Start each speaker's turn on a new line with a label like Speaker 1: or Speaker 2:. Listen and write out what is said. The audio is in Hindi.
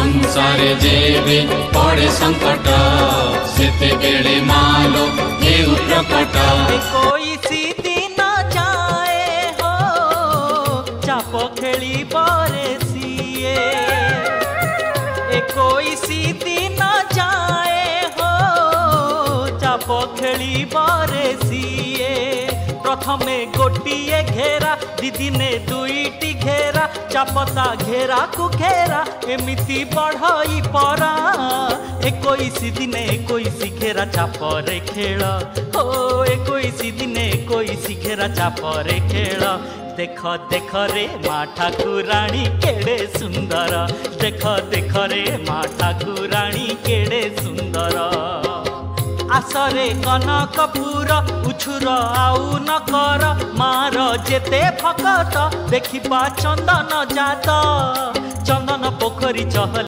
Speaker 1: संसारे जेबे पड़े संकट सेते बेले मालो हेउ प्रकट।
Speaker 2: कोई सी दिन जाए हो चाप खेली बरे सीए, कोई सी दिन जाए हो चाप खेली बरे सीए। प्रथमे गोटिए घेरा दिदिने दुईटी घेरा चापता घेरा को घेरा एमिति बढ़ई परा। 21 दिने 21 घेरा चापरे खेल हो, 21 दिने 21 घेरा चापरे खेल। देख देख रे माँ ठाकुराणी केड़े सुंदर, देख देख रे माँ ठाकुराणी केड़े सुंदर। आसरे कनकपुर उछुर आउ न कर मार जेते भकत देखिबा चंदन जात। चंदन पोखरी चहल